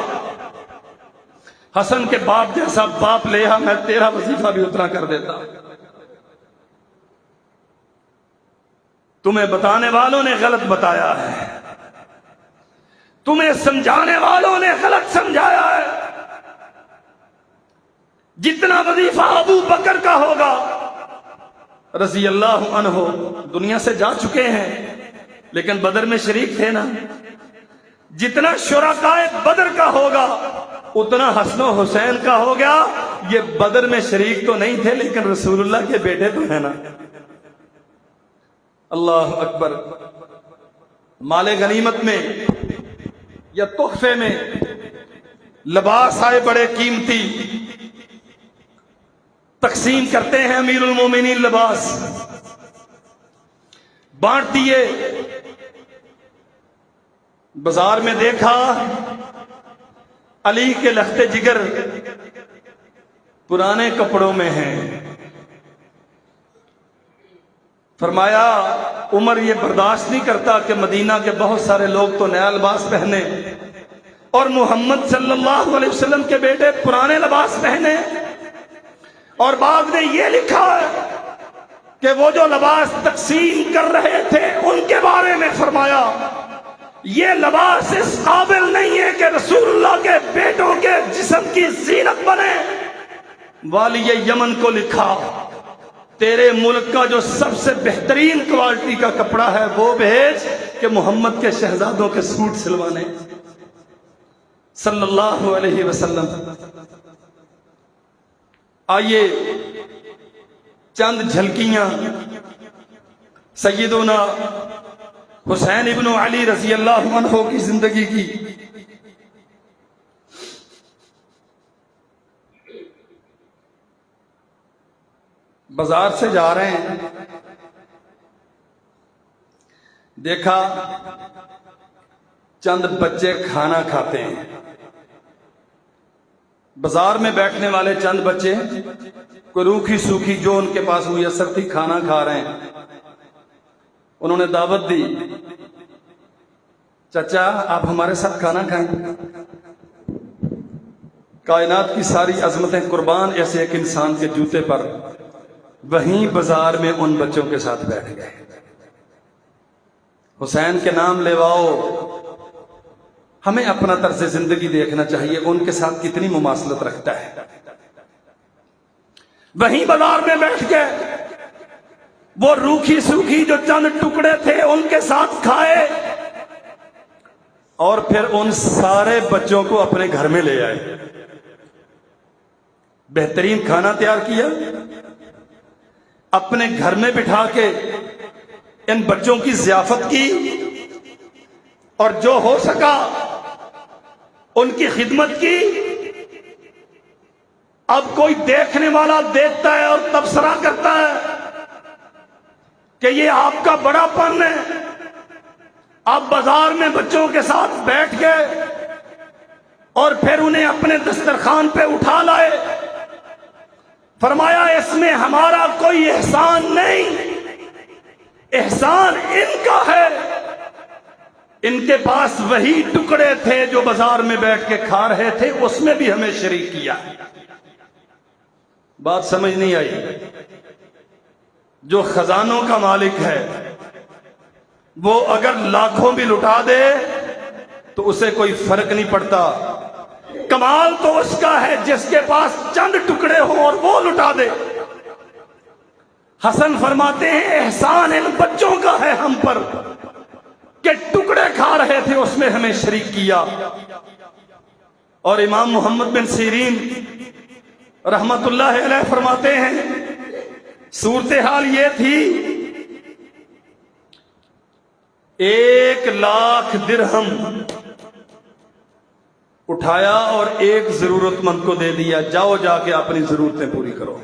حسن کے باپ جیسا باپ لے آ، میں تیرا وظیفہ بھی اتنا کر دیتا۔ تمہیں بتانے والوں نے غلط بتایا ہے، تمہیں سمجھانے والوں نے غلط سمجھایا ہے۔ جتنا وظیفہ ابو بکر کا ہوگا رضی اللہ عنہ، دنیا سے جا چکے ہیں لیکن بدر میں شریک تھے نا، جتنا شرکائے بدر کا ہوگا اتنا حسن و حسین کا ہو گیا۔ یہ بدر میں شریک تو نہیں تھے لیکن رسول اللہ کے بیٹے تو ہیں نا۔ اللہ اکبر۔ مال غنیمت میں یا تحفے میں لباس آئے بڑے قیمتی، تقسیم کرتے ہیں امیر المومنین، لباس بانٹ دیے۔ بازار میں دیکھا علی کے لخت جگر پرانے کپڑوں میں ہیں۔ فرمایا عمر یہ برداشت نہیں کرتا کہ مدینہ کے بہت سارے لوگ تو نیا لباس پہنے اور محمد صلی اللہ علیہ وسلم کے بیٹے پرانے لباس پہنے۔ اور بعد نے یہ لکھا ہے کہ وہ جو لباس تقسیم کر رہے تھے ان کے بارے میں فرمایا یہ لباس اس قابل نہیں ہے کہ رسول اللہ کے بیٹوں کے جسم کی زینت بنے۔ والی یمن کو لکھا تیرے ملک کا جو سب سے بہترین کوالٹی کا کپڑا ہے وہ بھیج کہ محمد کے شہزادوں کے سوٹ سلوانے، صلی اللہ علیہ وسلم۔ آئیے چند جھلکیاں سیدنا حسین ابن علی رضی اللہ عنہ کی زندگی کی۔ بازار سے جا رہے ہیں، دیکھا چند بچے کھانا کھاتے ہیں۔ بازار میں بیٹھنے والے چند بچے کوئی روکھی سوکھی جو ان کے پاس میسر تھی کھانا کھا رہے ہیں۔ انہوں نے دعوت دی، چچا آپ ہمارے ساتھ کھانا کھائیں۔ کائنات کی ساری عظمتیں قربان ایسے ایک انسان کے جوتے پر، وہیں بازار میں ان بچوں کے ساتھ بیٹھ گئے۔ حسین کے نام لیواؤ، ہمیں اپنا طرز زندگی دیکھنا چاہیے، ان کے ساتھ کتنی مماثلت رکھتا ہے۔ وہیں بازار میں بیٹھ کے وہ روکھی سوکھی جو چند ٹکڑے تھے ان کے ساتھ کھائے اور پھر ان سارے بچوں کو اپنے گھر میں لے آئے۔ بہترین کھانا تیار کیا، اپنے گھر میں بٹھا کے ان بچوں کی ضیافت کی اور جو ہو سکا ان کی خدمت کی۔ اب کوئی دیکھنے والا دیکھتا ہے اور تبصرہ کرتا ہے کہ یہ آپ کا بڑا پن ہے، آپ بازار میں بچوں کے ساتھ بیٹھ گئے اور پھر انہیں اپنے دسترخوان پہ اٹھا لائے۔ فرمایا اس میں ہمارا کوئی احسان نہیں، احسان ان کا ہے۔ ان کے پاس وہی ٹکڑے تھے جو بازار میں بیٹھ کے کھا رہے تھے، اس میں بھی ہمیں شریک کیا۔ بات سمجھ نہیں آئی؟ جو خزانوں کا مالک ہے وہ اگر لاکھوں بھی لٹا دے تو اسے کوئی فرق نہیں پڑتا۔ کمال تو اس کا ہے جس کے پاس چند ٹکڑے ہوں اور وہ لٹا دے۔ حسن فرماتے ہیں احسان ان بچوں کا ہے ہم پر کہ ٹکڑے کھا رہے تھے اس میں ہمیں شریک کیا۔ اور امام محمد بن سیرین رحمت اللہ علیہ فرماتے ہیں صورتحال یہ تھی 1,00,000 درہم اٹھایا اور ایک ضرورت مند کو دے دیا، جاؤ جا کے اپنی ضرورتیں پوری کرو۔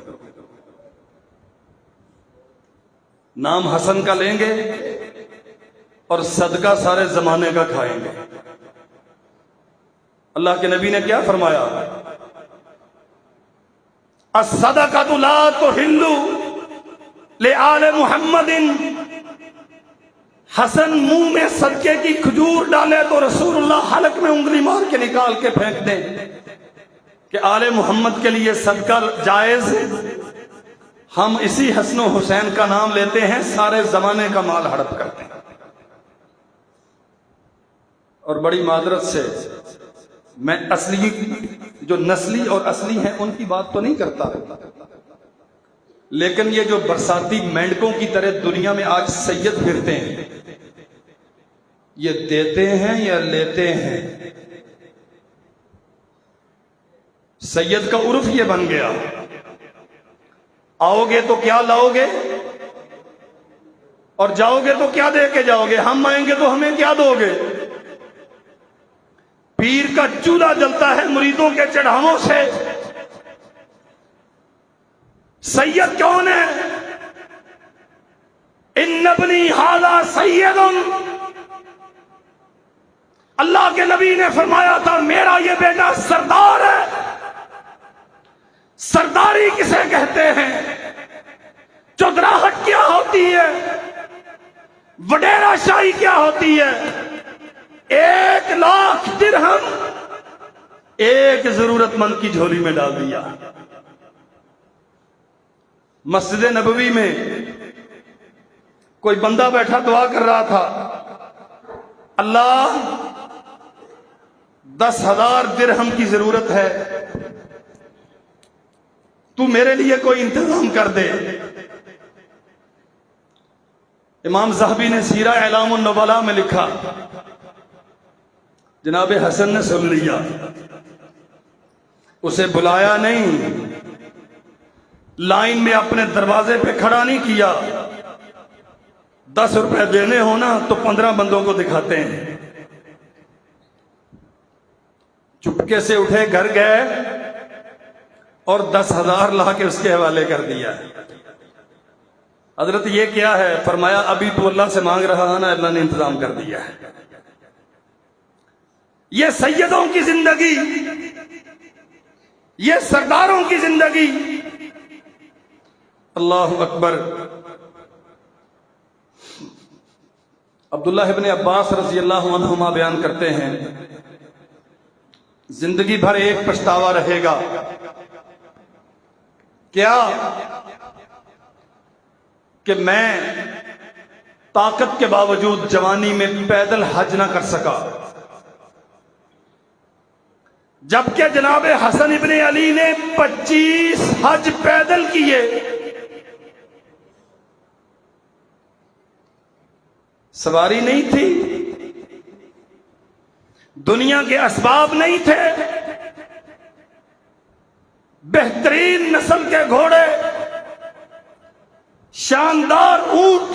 نام حسن کا لیں گے اور صدقہ سارے زمانے کا کھائیں گے۔ اللہ کے نبی نے کیا فرمایا؟ الصدقۃ لا تحل لآل محمد، حسن منہ میں صدقے کی کھجور ڈالے تو رسول اللہ حلق میں انگلی مار کے نکال کے پھینک دیں کہ آل محمد کے لیے صدقہ جائز ہے۔ ہم اسی حسن و حسین کا نام لیتے ہیں، سارے زمانے کا مال ہڑپ کرتے ہیں۔ اور بڑی معذرت سے میں اصلی جو نسلی اور اصلی ہیں ان کی بات تو نہیں کرتا، لیکن یہ جو برساتی مینڈکوں کی طرح دنیا میں آج سید پھرتے ہیں، یہ دیتے ہیں یا لیتے ہیں؟ سید کا عرف یہ بن گیا، آؤ گے تو کیا لاؤ گے اور جاؤ گے تو کیا دے کے جاؤ گے، ہم آئیں گے تو ہمیں کیا دو گے؟ پیر کا چولہا جلتا ہے مریدوں کے چڑھاووں سے، سید کون ہے؟ ان ابنی ھذا سید، اللہ کے نبی نے فرمایا تھا میرا یہ بیٹا سردار ہے۔ سرداری کسے کہتے ہیں؟ چودراہٹ کیا ہوتی ہے؟ وڈیرا شاہی کیا ہوتی ہے؟ 1,00,000 درہم ایک ضرورت مند کی جھولی میں ڈال دیا۔ مسجد نبوی میں کوئی بندہ بیٹھا دعا کر رہا تھا، اللہ 10,000 درہم کی ضرورت ہے، تو میرے لیے کوئی انتظام کر دے۔ امام ذہبی نے سیرہ اعلام النبلاء میں لکھا، جناب حسن نے سن لیا، اسے بلایا نہیں، لائن میں اپنے دروازے پہ کھڑا نہیں کیا۔ 10 روپے دینے ہونا تو 15 بندوں کو دکھاتے ہیں۔ چپکے سے اٹھے، گھر گئے اور 10,000 لا کے اس کے حوالے کر دیا۔ حضرت یہ کیا ہے؟ فرمایا ابھی تو اللہ سے مانگ رہا ہے نا، اللہ نے انتظام کر دیا ہے۔ یہ سیدوں کی زندگی، یہ سرداروں کی زندگی۔ اللہ اکبر۔ عبداللہ ابن عباس رضی اللہ عنہما بیان کرتے ہیں، زندگی بھر ایک پچھتاوا رہے گا، کیا؟ کہ میں طاقت کے باوجود جوانی میں پیدل حج نہ کر سکا، جبکہ جناب حسن ابن علی نے 25 حج پیدل کیے۔ سواری نہیں تھی، دنیا کے اسباب نہیں تھے، بہترین نسل کے گھوڑے، شاندار اونٹ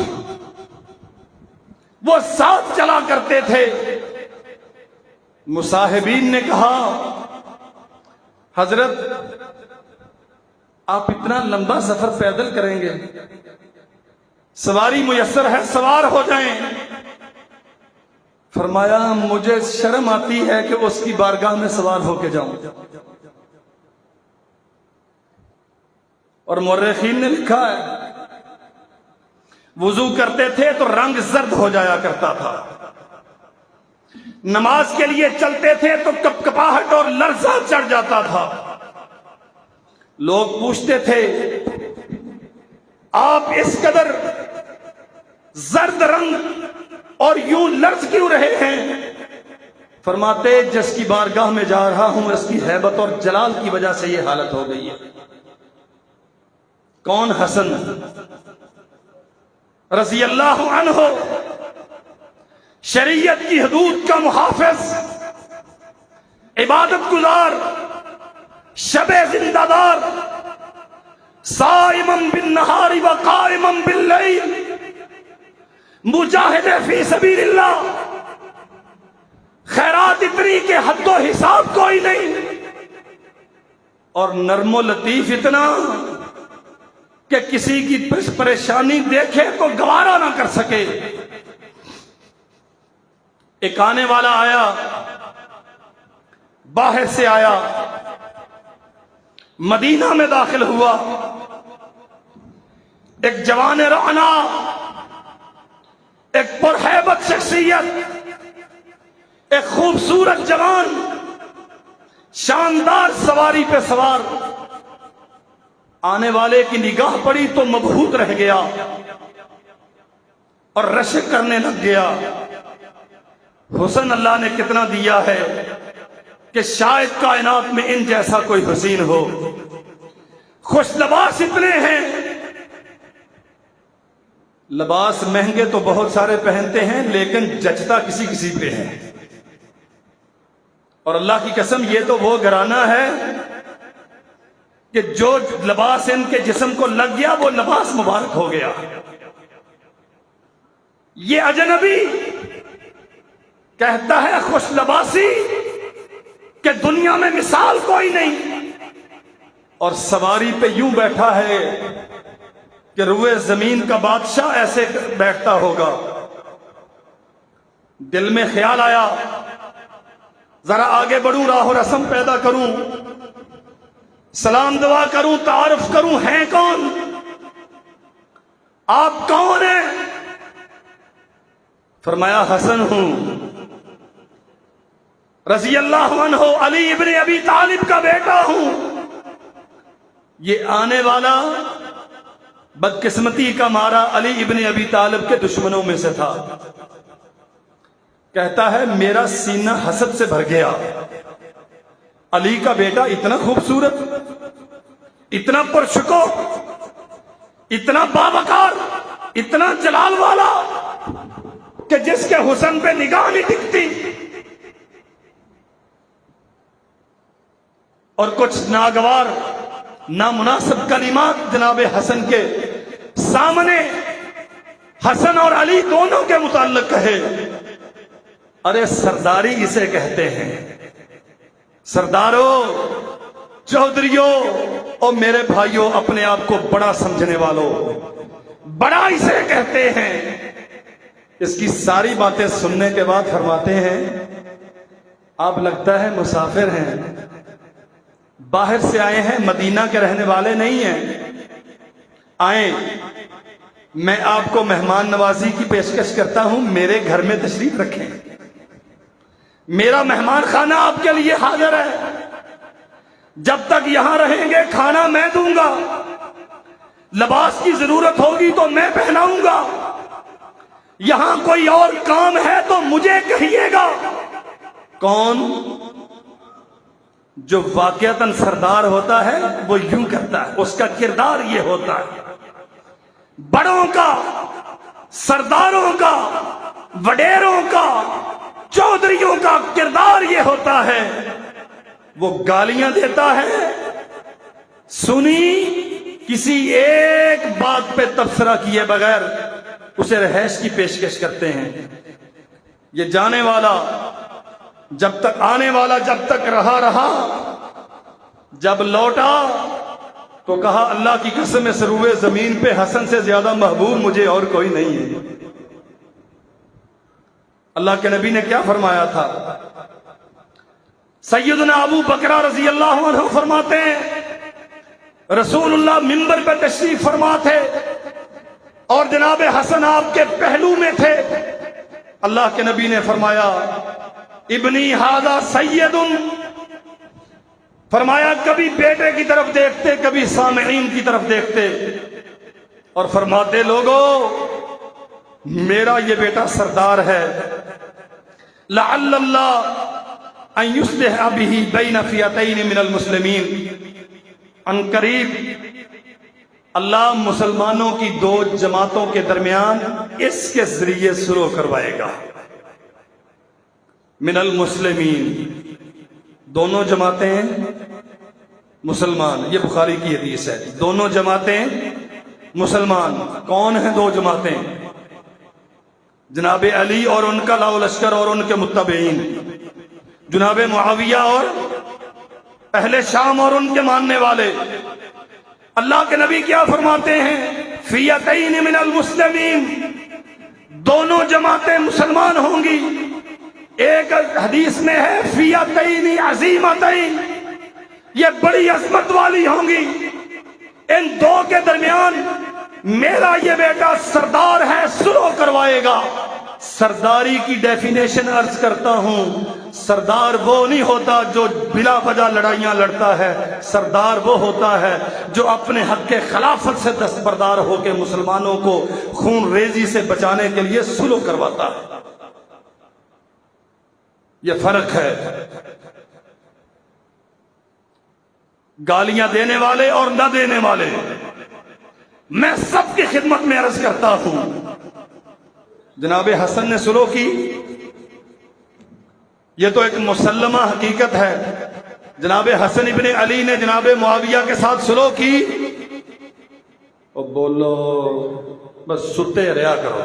وہ ساتھ چلا کرتے تھے۔ مصاحبین نے کہا حضرت آپ اتنا لمبا سفر پیدل کریں گے؟ سواری میسر ہے، سوار ہو جائیں۔ فرمایا مجھے شرم آتی ہے کہ اس کی بارگاہ میں سوار ہو کے جاؤں۔ اور مورخین نے لکھا ہے وضو کرتے تھے تو رنگ زرد ہو جایا کرتا تھا، نماز کے لیے چلتے تھے تو کپکپاہٹ اور لرزہ چڑھ جاتا تھا۔ لوگ پوچھتے تھے آپ اس قدر زرد رنگ اور یوں لرز کیوں رہے ہیں؟ فرماتے جس کی بارگاہ میں جا رہا ہوں اس کی ہیبت اور جلال کی وجہ سے یہ حالت ہو گئی ہے۔ کون؟ حسن رضی اللہ عنہ، شریعت کی حدود کا محافظ، عبادت گزار، شب زندہ دار، صائمن بالنہار وقائمن باللیل، مجاہد فی سبیل اللہ، خیرات اتنی کہ حد و حساب کوئی نہیں، اور نرم و لطیف اتنا کہ کسی کی پریشانی دیکھے تو گوارا نہ کر سکے۔ ایک آنے والا آیا، باہر سے آیا، مدینہ میں داخل ہوا، ایک جوان رعنا، ایک پرہیبت شخصیت، ایک خوبصورت جوان، شاندار سواری پہ سوار، آنے والے کی نگاہ پڑی تو مبہوت رہ گیا اور رشک کرنے لگ گیا۔ حسن اللہ نے کتنا دیا ہے کہ شاید کائنات میں ان جیسا کوئی حسین ہو۔ خوش لباس اتنے ہیں، لباس مہنگے تو بہت سارے پہنتے ہیں لیکن جچتا کسی کسی پہ ہے، اور اللہ کی قسم یہ تو وہ گھرانہ ہے کہ جو لباس ان کے جسم کو لگ گیا وہ لباس مبارک ہو گیا۔ یہ اجنبی کہتا ہے خوش لباسی کہ دنیا میں مثال کوئی نہیں، اور سواری پہ یوں بیٹھا ہے کہ روئے زمین کا بادشاہ ایسے بیٹھتا ہوگا۔ دل میں خیال آیا ذرا آگے بڑھوں، راہ و رسم پیدا کروں، سلام دعا کروں، تعارف کروں، ہیں کون آپ، کون ہیں؟ فرمایا حسن ہوں، رضی اللہ عنہ، علی ابن ابی طالب کا بیٹا ہوں۔ یہ آنے والا بدقسمتی کا مارا علی ابن ابی طالب کے دشمنوں میں سے تھا۔ کہتا ہے میرا سینہ حسد سے بھر گیا، علی کا بیٹا اتنا خوبصورت، اتنا پرشکو، اتنا باوقار، اتنا جلال والا کہ جس کے حسن پہ نگاہ نہیں ٹکتی، اور کچھ ناگوار نامناسب کلمات جناب حسن کے سامنے حسن اور علی دونوں کے متعلق کہے۔ ارے سرداری اسے کہتے ہیں، سرداروں، چودھریوں اور میرے بھائیوں، اپنے آپ کو بڑا سمجھنے والوں، بڑا اسے کہتے ہیں۔ اس کی ساری باتیں سننے کے بعد فرماتے ہیں آپ لگتا ہے مسافر ہیں، باہر سے آئے ہیں، مدینہ کے رہنے والے نہیں ہیں، آئیں میں آپ کو مہمان نوازی کی پیشکش کرتا ہوں، میرے گھر میں تشریف رکھیں، میرا مہمان خانہ آپ کے لیے حاضر ہے، جب تک یہاں رہیں گے کھانا میں دوں گا، لباس کی ضرورت ہوگی تو میں پہناؤں گا، یہاں کوئی اور کام ہے تو مجھے کہیے گا۔ کون؟ جو واقعتاً سردار ہوتا ہے وہ یوں کرتا ہے، اس کا کردار یہ ہوتا ہے۔ بڑوں کا، سرداروں کا، وڈیروں کا، چودھریوں کا کردار یہ ہوتا ہے، وہ گالیاں دیتا ہے، سنی کسی ایک بات پہ تبصرہ کیے بغیر اسے رہائش کی پیشکش کرتے ہیں۔ یہ جانے والا جب تک، آنے والا جب تک رہا، جب لوٹا تو کہا اللہ کی قسم اس روئے زمین پہ حسن سے زیادہ محبوب مجھے اور کوئی نہیں ہے۔ اللہ کے نبی نے کیا فرمایا تھا؟ سیدنا ابو بکر رضی اللہ عنہ فرماتے ہیں رسول اللہ منبر پہ تشریف فرما تھے اور جناب حسن آپ کے پہلو میں تھے۔ اللہ کے نبی نے فرمایا ابنی ھذا سید، فرمایا کبھی بیٹے کی طرف دیکھتے، کبھی سامعین کی طرف دیکھتے اور فرماتے لوگوں میرا یہ بیٹا سردار ہے، لعل اللہ ان یصلح بہ بین فئتین من المسلمین، ان قریب اللہ مسلمانوں کی دو جماعتوں کے درمیان اس کے ذریعے سلو کروائے گا۔ من المسلمین، دونوں جماعتیں مسلمان، یہ بخاری کی حدیث ہے، دونوں جماعتیں مسلمان۔ کون ہیں دو جماعتیں؟ جناب علی اور ان کا لاؤ لشکر اور ان کے متبعین، جناب معاویہ اور اہل شام اور ان کے ماننے والے۔ اللہ کے نبی کیا فرماتے ہیں؟ فئتین من المسلمین، دونوں جماعتیں مسلمان ہوں گی، ایک حدیث میں ہے فیتین عظیمتین، یہ بڑی عظمت والی ہوں گی، ان دو کے درمیان میرا یہ بیٹا سردار ہے، سلو کروائے گا۔ سرداری کی ڈیفینیشن عرض کرتا ہوں، سردار وہ نہیں ہوتا جو بلا وجہ لڑائیاں لڑتا ہے، سردار وہ ہوتا ہے جو اپنے حق کے خلافت سے دستبردار ہو کے مسلمانوں کو خون ریزی سے بچانے کے لیے سلو کرواتا ہے۔ یہ فرق ہے گالیاں دینے والے اور نہ دینے والے۔ میں سب کی خدمت میں عرض کرتا ہوں، جناب حسن نے سلو کی، یہ تو ایک مسلمہ حقیقت ہے۔ جناب حسن ابن علی نے جناب معاویہ کے ساتھ سلو کی، اور بولو بس ستے رہا کرو۔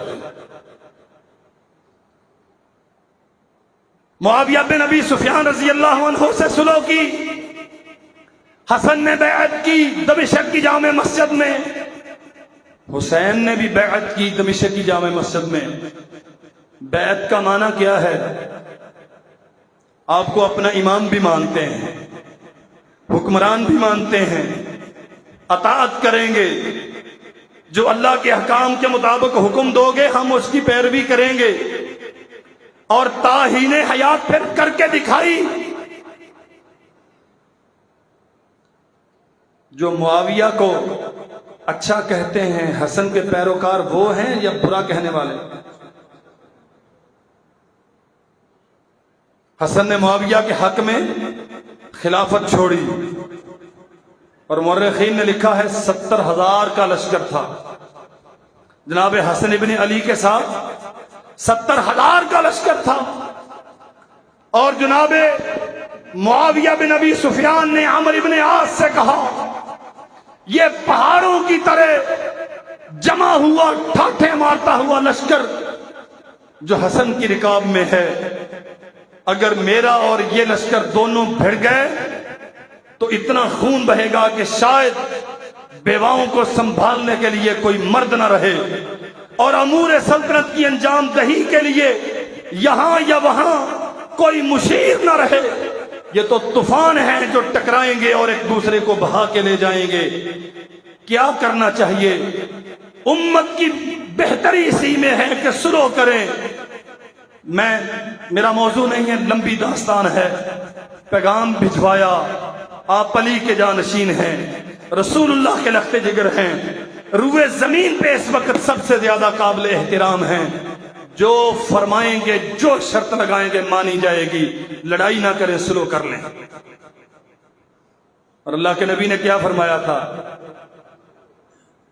معاویہ بن ابی سفیان رضی اللہ عنہ سے سلو کی، حسن نے بیعت کی دمشق کی جامع مسجد میں، حسین نے بھی بیعت کی دمشق کی جامع مسجد میں۔ بیعت کا معنی کیا ہے؟ آپ کو اپنا امام بھی مانتے ہیں، حکمران بھی مانتے ہیں، اطاعت کریں گے، جو اللہ کے احکام کے مطابق حکم دو گے ہم اس کی پیروی کریں گے، اور تاہین حیات پھر کر کے دکھائی۔ جو معاویہ کو اچھا کہتے ہیں، حسن کے پیروکار وہ ہیں یا برا کہنے والے؟ حسن نے معاویہ کے حق میں خلافت چھوڑی، اور مورخین نے لکھا ہے 70,000 کا لشکر تھا جناب حسن ابن علی کے ساتھ، 70,000 کا لشکر تھا، اور جناب معاویہ بن ابی سفیان نے عمرو ابن عاص سے کہا یہ پہاڑوں کی طرح جمع ہوا ٹھاٹھے مارتا ہوا لشکر جو حسن کی رکاب میں ہے، اگر میرا اور یہ لشکر دونوں بھڑ گئے تو اتنا خون بہے گا کہ شاید بیواؤں کو سنبھالنے کے لیے کوئی مرد نہ رہے، اور امور سلطنت کی انجام دہی کے لیے یہاں یا وہاں کوئی مشیر نہ رہے۔ یہ تو طوفان ہیں جو ٹکرائیں گے اور ایک دوسرے کو بہا کے لے جائیں گے۔ کیا کرنا چاہیے؟ امت کی بہتری اسی میں ہے کہ سلو کریں۔ میرا موضوع نہیں ہے، لمبی داستان ہے، پیغام بھجوایا، آپ علی کے جانشین ہیں، رسول اللہ کے لخت جگر ہیں، روئے زمین پہ اس وقت سب سے زیادہ قابل احترام ہیں، جو فرمائیں گے، جو شرط لگائیں گے مانی جائے گی۔ لڑائی نہ کریں، سلو کر لیں۔ اور اللہ کے نبی نے کیا فرمایا تھا؟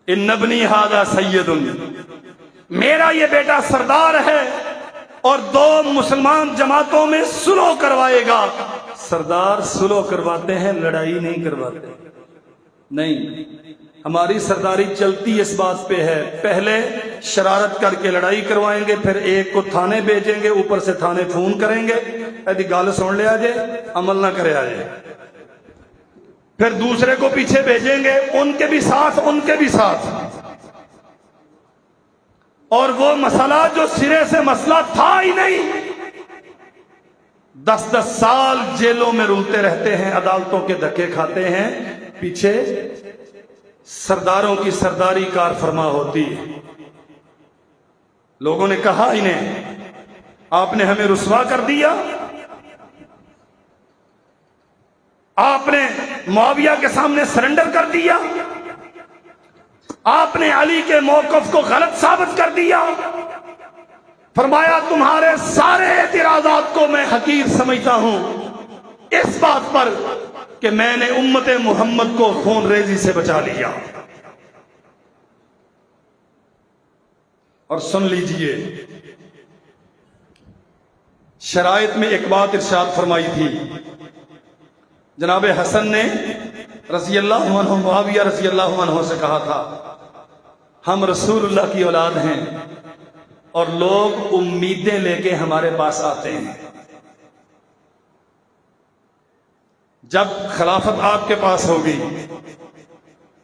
ان ابنی ھذا سید، میرا یہ بیٹا سردار ہے اور دو مسلمان جماعتوں میں سلو کروائے گا۔ سردار سلو کرواتے ہیں، لڑائی نہیں کرواتے۔ نہیں، ہماری سرداری چلتی اس بات پہ ہے، پہلے شرارت کر کے لڑائی کروائیں گے، پھر ایک کو تھانے بھیجیں گے، اوپر سے تھانے فون کریں گے ایسی گال سن لے آجے، عمل نہ کرے آجے، پھر دوسرے کو پیچھے بھیجیں گے، ان کے بھی ساتھ ان کے بھی ساتھ، اور وہ مسئلہ جو سرے سے مسئلہ تھا ہی نہیں، 10 سال جیلوں میں رولتے رہتے ہیں، عدالتوں کے دھکے کھاتے ہیں، پیچھے سرداروں کی سرداری کار فرما ہوتی ہے۔ لوگوں نے کہا انہیں آپ نے ہمیں رسوا کر دیا، آپ نے معاویہ کے سامنے سرنڈر کر دیا، آپ نے علی کے موقف کو غلط ثابت کر دیا۔ فرمایا تمہارے سارے اعتراضات کو میں حقیر سمجھتا ہوں اس بات پر کہ میں نے امت محمد کو خون ریزی سے بچا لیا۔ اور سن لیجئے، شرائط میں ایک بات ارشاد فرمائی تھی، جناب حسن نے رضی اللہ عنہ معاویہ رضی اللہ عنہ سے کہا تھا ہم رسول اللہ کی اولاد ہیں اور لوگ امیدیں لے کے ہمارے پاس آتے ہیں، جب خلافت آپ کے پاس ہوگی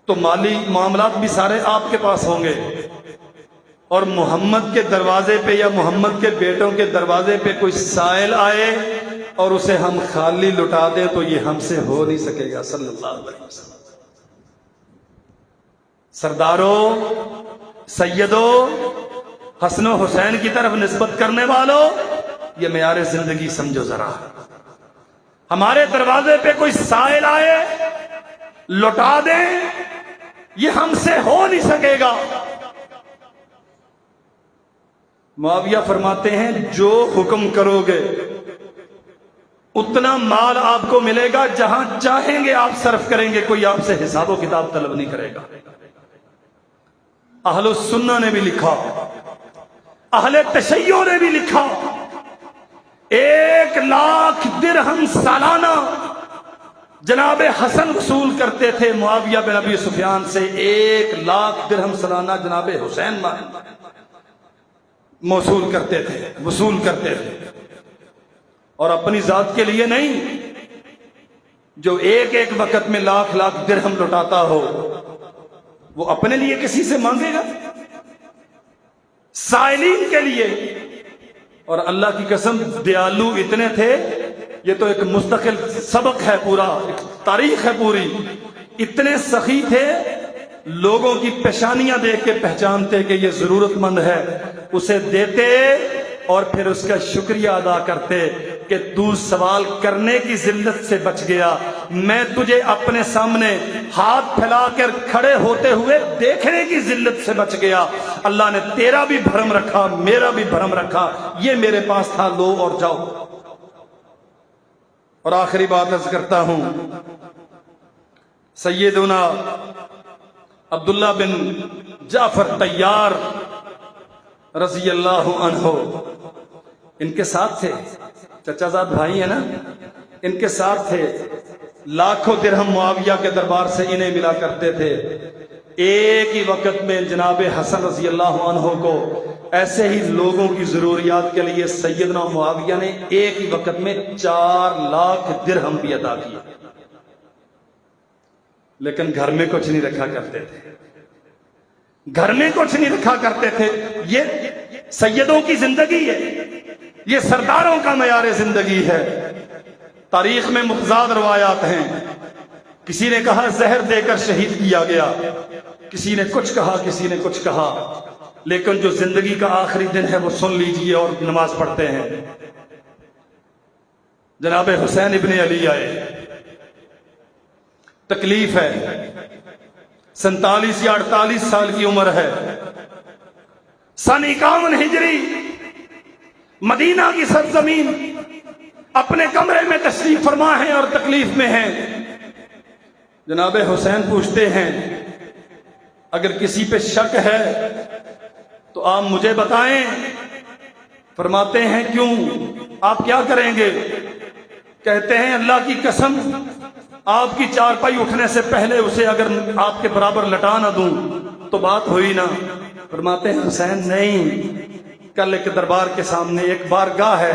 تو مالی معاملات بھی سارے آپ کے پاس ہوں گے، اور محمد کے دروازے پہ یا محمد کے بیٹوں کے دروازے پہ کوئی سائل آئے اور اسے ہم خالی لٹا دیں تو یہ ہم سے ہو نہیں سکے گا صلی اللہ علیہ وسلم۔ سرداروں، سیدوں، حسن و حسین کی طرف نسبت کرنے والوں، یہ معیار زندگی سمجھو ذرا۔ ہمارے دروازے پہ کوئی سائل آئے لوٹا دیں، یہ ہم سے ہو نہیں سکے گا۔ معاویہ فرماتے ہیں جو حکم کرو گے اتنا مال آپ کو ملے گا، جہاں چاہیں گے آپ صرف کریں گے، کوئی آپ سے حساب و کتاب طلب نہیں کرے گا۔ اہل السنہ نے بھی لکھا، اہل تشیع نے بھی لکھا، 1,00,000 درہم سالانہ جناب حسن وصول کرتے تھے معاویہ بن ابی سفیان سے، 1,00,000 درہم سالانہ جناب حسین وصول کرتے تھے، اور اپنی ذات کے لیے نہیں۔ جو ایک ایک وقت میں 1,00,000 درہم لوٹاتا ہو وہ اپنے لیے کسی سے مانگے گا؟ سائلین کے لیے۔ اور اللہ کی قسم دیالو اتنے تھے، یہ تو ایک مستقل سبق ہے، پورا ایک تاریخ ہے پوری۔ اتنے سخی تھے، لوگوں کی پیشانیاں دیکھ کے پہچانتے کہ یہ ضرورت مند ہے، اسے دیتے اور پھر اس کا شکریہ ادا کرتے کہ تو سوال کرنے کی ذلت سے بچ گیا، میں تجھے اپنے سامنے ہاتھ پھیلا کر کھڑے ہوتے ہوئے دیکھنے کی ذلت سے بچ گیا، اللہ نے تیرا بھی بھرم رکھا، میرا بھی بھرم رکھا، یہ میرے پاس تھا، لو اور جاؤ۔ اور آخری بات عرض کرتا ہوں، سیدنا عبداللہ بن جعفر طیار رضی اللہ عنہ ان کے ساتھ تھے، چچا زاد بھائی ہیں نا، ان کے ساتھ تھے، لاکھوں درہم معاویہ کے دربار سے انہیں ملا کرتے تھے۔ ایک ہی وقت میں جناب حسن رضی اللہ عنہ کو ایسے ہی لوگوں کی ضروریات کے لیے سیدنا معاویہ نے ایک ہی وقت میں 4,00,000 درہم بھی عطا کیا، لیکن گھر میں کچھ نہیں رکھا کرتے تھے، گھر میں کچھ نہیں رکھا کرتے تھے۔ یہ سیدوں کی زندگی ہے، یہ سرداروں کا معیار زندگی ہے۔ تاریخ میں متضاد روایات ہیں، کسی نے کہا زہر دے کر شہید کیا گیا، کسی نے کچھ کہا، کسی نے کچھ کہا، لیکن جو زندگی کا آخری دن ہے وہ سن لیجئے اور نماز پڑھتے ہیں۔ جناب حسین ابن علی آئے، تکلیف ہے، 47 یا 48 سال کی عمر ہے، سن 51 ہجری، مدینہ کی سرزمین، اپنے کمرے میں تشریف فرما ہیں اور تکلیف میں ہیں۔ جناب حسین پوچھتے ہیں اگر کسی پہ شک ہے تو آپ مجھے بتائیں۔ فرماتے ہیں کیوں، آپ کیا کریں گے؟ کہتے ہیں اللہ کی قسم آپ کی چارپائی اٹھنے سے پہلے اسے اگر آپ کے برابر لٹا نہ دوں تو بات ہوئی نہ۔ فرماتے ہیں حسین نہیں، کل ایک دربار کے سامنے ایک بارگاہ ہے،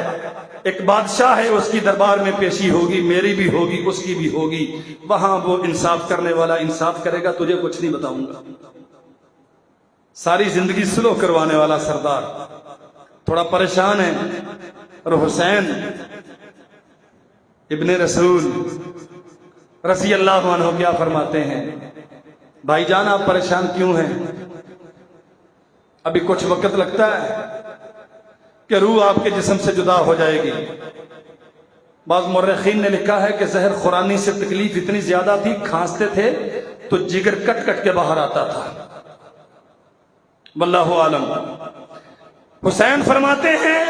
ایک بادشاہ ہے، اس کی دربار میں پیشی ہوگی، میری بھی ہوگی، اس کی بھی ہوگی، وہاں وہ انصاف کرنے والا انصاف کرے گا، تجھے کچھ نہیں بتاؤں گا۔ ساری زندگی سلو کروانے والا سردار تھوڑا پریشان ہے، اور حسین ابن رسول رضی اللہ عنہ کیا فرماتے ہیں، بھائی جان آپ پریشان کیوں ہیں؟ ابھی کچھ وقت لگتا ہے کہ روح آپ کے جسم سے جدا ہو جائے گی۔ بعض مورخین نے لکھا ہے کہ زہر خورانی سے تکلیف اتنی زیادہ تھی، کھانستے تھے تو جگر کٹ کٹ کے باہر آتا تھا، واللہ عالم۔ حسین فرماتے ہیں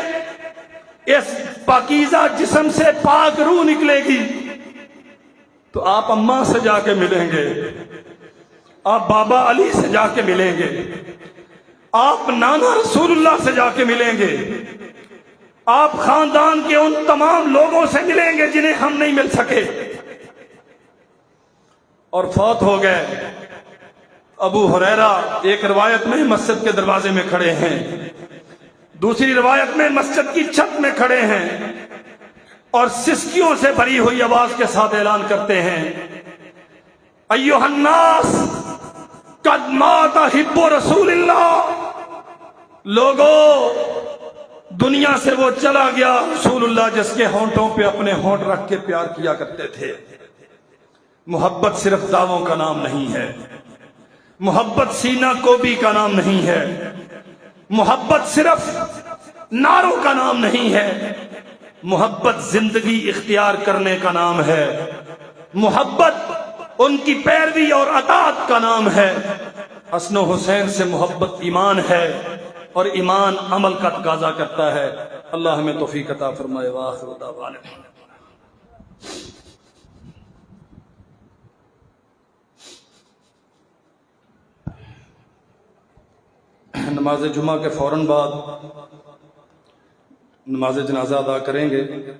اس پاکیزہ جسم سے پاک روح نکلے گی تو آپ اماں سے جا کے ملیں گے، آپ بابا علی سے جا کے ملیں گے، آپ نانا رسول اللہ سے جا کے ملیں گے، آپ خاندان کے ان تمام لوگوں سے ملیں گے جنہیں ہم نہیں مل سکے۔ اور فوت ہو گئے۔ ابو ہریرہ ایک روایت میں مسجد کے دروازے میں کھڑے ہیں، دوسری روایت میں مسجد کی چھت میں کھڑے ہیں، اور سسکیوں سے بھری ہوئی آواز کے ساتھ اعلان کرتے ہیں ایھا الناس قد مات حب رسول اللہ، لوگوں دنیا سے وہ چلا گیا رسول اللہ جس کے ہونٹوں پہ اپنے ہونٹ رکھ کے پیار کیا کرتے تھے۔ محبت صرف دعووں کا نام نہیں ہے، محبت سینہ کوبی کا نام نہیں ہے، محبت صرف نعروں کا نام نہیں ہے، محبت زندگی اختیار کرنے کا نام ہے، محبت ان کی پیروی اور اطاعت کا نام ہے۔ حسن و حسین سے محبت ایمان ہے اور ایمان عمل کا تقاضا کرتا ہے۔ اللہ ہمیں توفیق عطا فرمائے۔ وآخر دعوانا نماز جمعہ کے فوراً بعد نماز جنازہ ادا کریں گے۔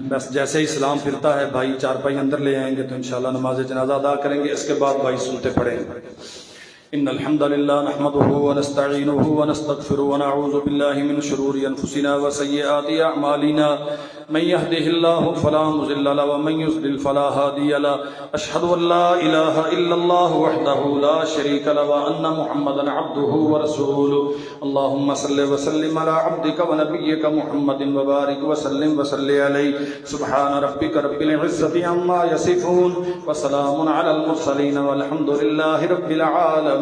بس جیسے ہی سلام پھرتا ہے بھائی چارپائی اندر لے آئیں گے تو انشاءاللہ نماز جنازہ ادا کریں گے۔ اس کے بعد بھائی سنتے پڑھیں گے۔ ان الحمد للہ نحمده ونستعینه ونستغفره ونعوذ باللہ من شرور انفسنا وسیئات اعمالنا من يهده الله فلا مضل له ومن يضلل فلا هادي له اشهد ان لا اله الا الله وحده لا شريك له وان محمدا عبده ورسوله اللهم صل وسلم على عبدك ونبيك محمد وبارك وسلم وصل عليه سبحان ربك رب العزة عما يصفون وسلام على المرسلين والحمد لله رب العالمين۔